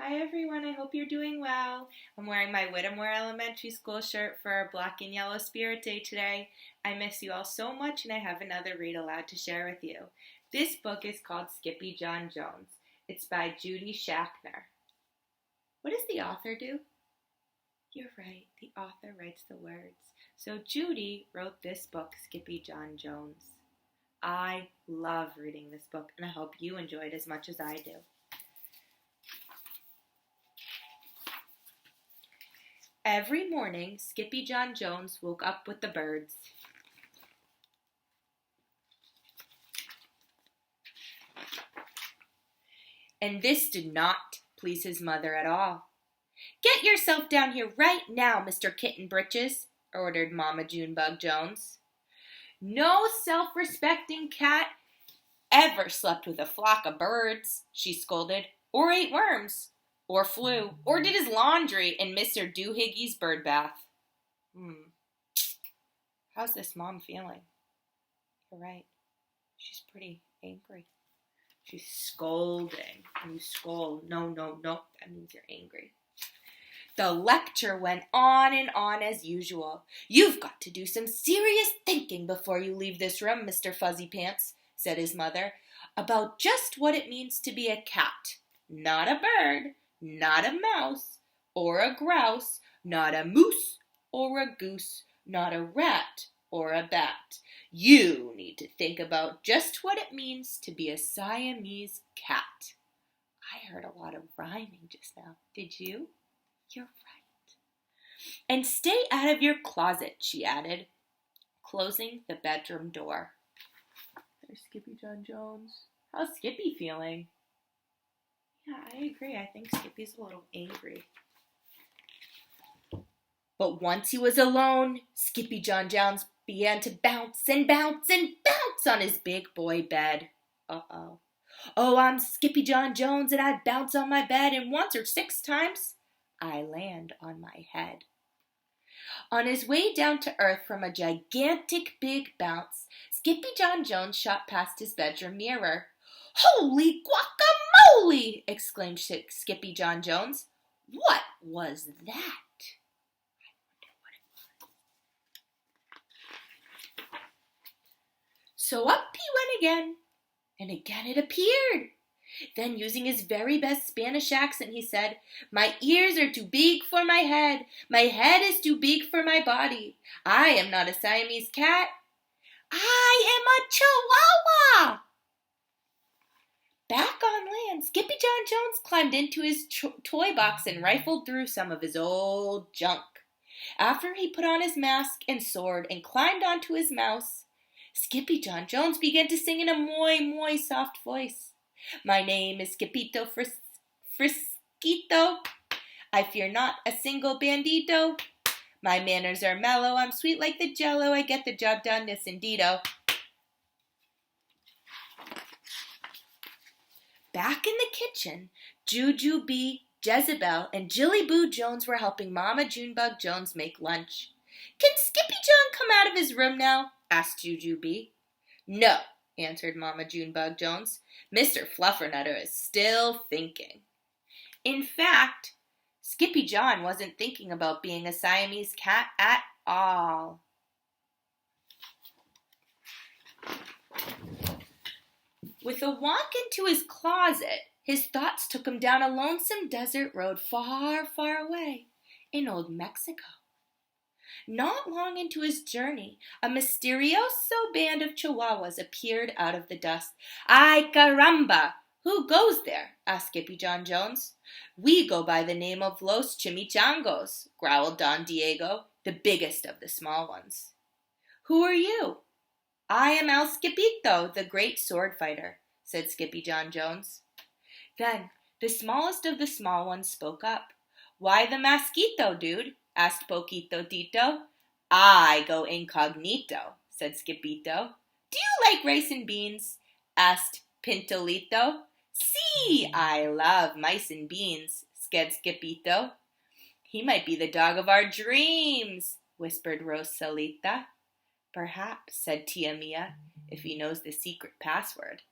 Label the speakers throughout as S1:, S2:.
S1: Hi everyone, I hope you're doing well. I'm wearing my Whittemore Elementary School shirt for our Black and Yellow Spirit Day today. I miss you all so much and I have another read aloud to share with you. This book is called SkippyjonJones. It's by Judy Schachner. What does the author do? You're right, the author writes the words. So Judy wrote this book, SkippyjonJones. I love reading this book and I hope you enjoy it as much as I do. Every morning, SkippyjonJones woke up with the birds. And this did not please his mother at all. "Get yourself down here right now, Mr. Kitten Britches," ordered Mama Junebug Jones. "No self-respecting cat ever slept with a flock of birds," she scolded, "or ate worms, or flew, or did his laundry in Mr. Doohiggy's bird bath." How's this mom feeling? You're right. She's pretty angry. She's scolding. When you scold, no, that means you're angry. The lecture went on and on as usual. "You've got to do some serious thinking before you leave this room, Mr. Fuzzy Pants," said his mother, "about just what it means to be a cat, not a bird, not a mouse, or a grouse, not a moose, or a goose, not a rat, or a bat. You need to think about just what it means to be a Siamese cat." I heard a lot of rhyming just now. Did you? You're right. "And stay out of your closet," she added, closing the bedroom door. There's SkippyjonJones. How's Skippy feeling? Yeah, I agree. I think Skippy's a little angry. But once he was alone, SkippyjonJones began to bounce and bounce and bounce on his big boy bed. Uh-oh. "Oh, I'm SkippyjonJones and I bounce on my bed, and once or 6 times I land on my head." On his way down to earth from a gigantic big bounce, SkippyjonJones shot past his bedroom mirror. "Holy guacamole!" exclaimed SkippyjonJones. "What was that?" So up he went again, and again it appeared. Then, using his very best Spanish accent, he said, "My ears are too big for my head. My head is too big for my body. I am not a Siamese cat. I am a Chihuahua." Back on land, SkippyjonJones climbed into his toy box and rifled through some of his old junk. After he put on his mask and sword and climbed onto his mouse, SkippyjonJones began to sing in a moi soft voice. "My name is Skippito Frisquito. I fear not a single bandito. My manners are mellow. I'm sweet like the jello. I get the job done, yes indeedo." Back in the kitchen, Jujubee, Jezebel, and Jilly Boo Jones were helping Mama Junebug Jones make lunch. "Can Skippyjon come out of his room now?" asked Jujubee. "No," answered Mama Junebug Jones. "Mr. Fluffernutter is still thinking." In fact, Skippyjon wasn't thinking about being a Siamese cat at all. With a walk into his closet, his thoughts took him down a lonesome desert road far, far away in old Mexico. Not long into his journey, a mysterioso band of Chihuahuas appeared out of the dust. "Ay, caramba! Who goes there?" asked SkippyjonJones. "We go by the name of Los Chimichangos," growled Don Diego, the biggest of the small ones. "Who are you?" "I am El Skippito, the great sword fighter," said SkippyjonJones. Then the smallest of the small ones spoke up. "Why the Masquito, dude?" asked Poquito Tito. "I go incognito," said Skippito. "Do you like rice and beans?" asked Pintolito. "See, I love mice and beans," said Skippito. "He might be the dog of our dreams," whispered Rosalita. "Perhaps," said Tia Mia, "if he knows the secret password."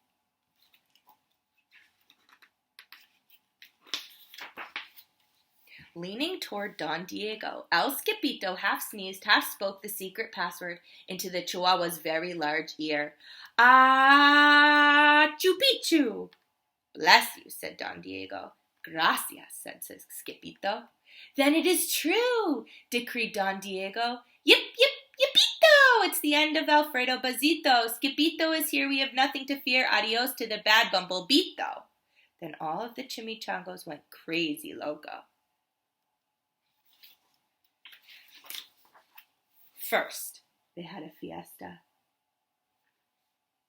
S1: Leaning toward Don Diego, El Skipito half sneezed, half spoke the secret password into the Chihuahua's very large ear. Ah, chupichu! Bless you, said Don Diego. Gracias, said Skipito. Then it is true, decreed Don Diego. Yip, yip, yippito! It's the end of Alfredo Bazito. Skipito is here. We have nothing to fear. Adios to the bad bumblebito. Then all of the chimichangos went crazy loco. First, they had a fiesta.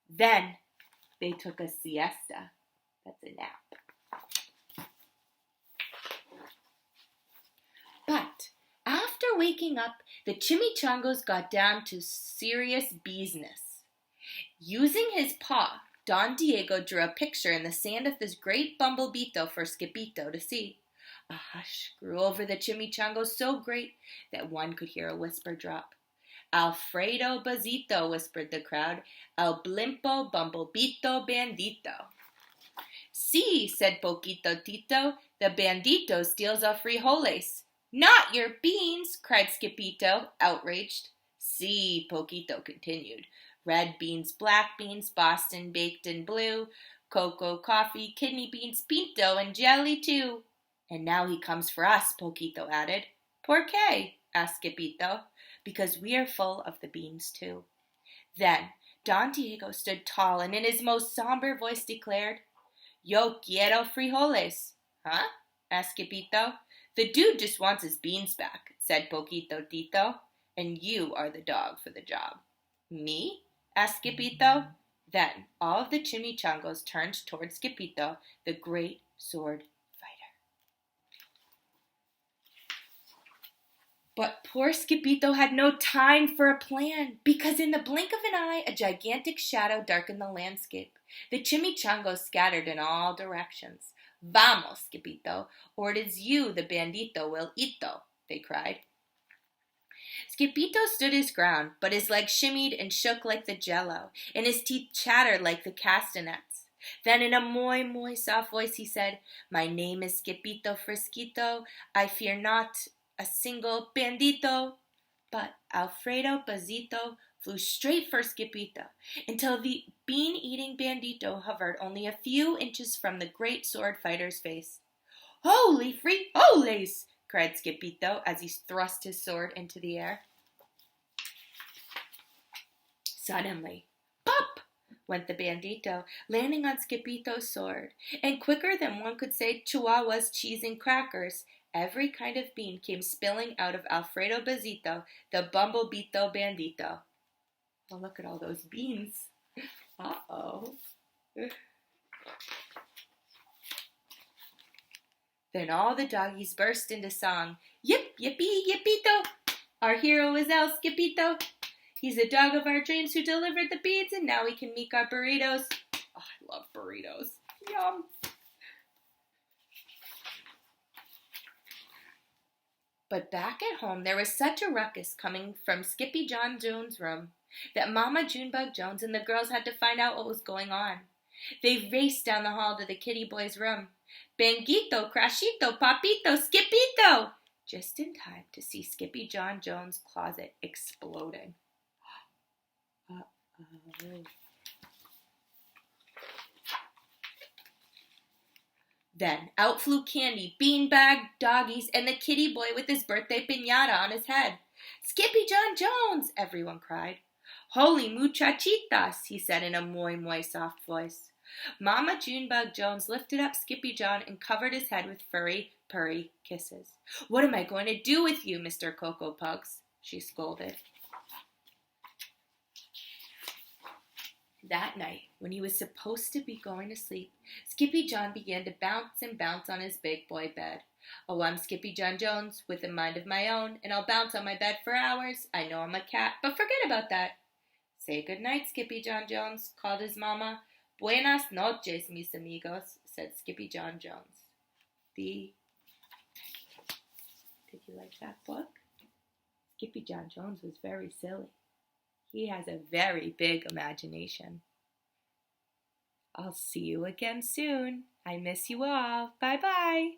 S1: Then, they took a siesta. That's a nap. But after waking up, the chimichangos got down to serious business. Using his paw, Don Diego drew a picture in the sand of this great bumblebito for Skipito to see. A hush grew over the chimichangos so great that one could hear a whisper drop. Alfredo Bazito, whispered the crowd. El blimpo bumblebito bandito. See, said Poquito Tito, the bandito steals our frijoles. Not your beans, cried Skipito, outraged. See, Poquito continued. Red beans, black beans, Boston baked and blue, cocoa, coffee, kidney beans, pinto, and jelly too. And now he comes for us, Poquito added. Por qué? Asked Skipito. Because we are full of the beans too. Then Don Diego stood tall and in his most somber voice declared, Yo quiero frijoles. Huh? Asked Skipito. The dude just wants his beans back, said Poquito Tito, and you are the dog for the job. Me? Asked Skipito. Then all of the chimichangos turned toward Skipito, the great sword fighter. But poor Skipito had no time for a plan, because in the blink of an eye, a gigantic shadow darkened the landscape. The chimichangos scattered in all directions. Vamos, Skipito, or it is you, the bandito, will ito, they cried. Skipito stood his ground, but his legs shimmied and shook like the jello, and his teeth chattered like the castanets. Then in a muy soft voice he said, My name is Skipito Frisquito, I fear not a single bandito. But Alfredo Bazito flew straight for Skipito, until the bean-eating bandito hovered only a few inches from the great sword fighter's face. Holy frijoles! Cried Skipito as he thrust his sword into the air. Suddenly, pop! Went the bandito, landing on Skipito's sword, and quicker than one could say Chihuahua's cheese and crackers, every kind of bean came spilling out of Alfredo Bazito, the bumblebito bandito. Oh, look at all those beans. Uh-oh. Then all the doggies burst into song. Yip, yippee, yippito. Our hero is El Skipito. He's the dog of our dreams who delivered the beans, and now we can make our burritos. Oh, I love burritos. Yum. But back at home, there was such a ruckus coming from SkippyjonJones' room that Mama Junebug Jones and the girls had to find out what was going on. They raced down the hall to the kitty boy's room. Benguito, Crashito, Papito, Skipito! Just in time to see SkippyjonJones' closet exploding. Uh-oh. Then out flew Candy, Beanbag, Doggies, and the kitty boy with his birthday piñata on his head. SkippyjonJones! Everyone cried. Holy muchachitas, he said in a muy soft voice. Mama Junebug Jones lifted up Skippyjon and covered his head with furry, purry kisses. What am I going to do with you, Mr. Cocoa Pugs? She scolded. That night, when he was supposed to be going to sleep, Skippyjon began to bounce and bounce on his big boy bed. Oh, I'm SkippyjonJones with a mind of my own, and I'll bounce on my bed for hours. I know I'm a cat, but forget about that. Say good night, SkippyjonJones, called his mama. Buenas noches, mis amigos, said SkippyjonJones. Did you like that book? SkippyjonJones was very silly. He has a very big imagination. I'll see you again soon. I miss you all. Bye-bye.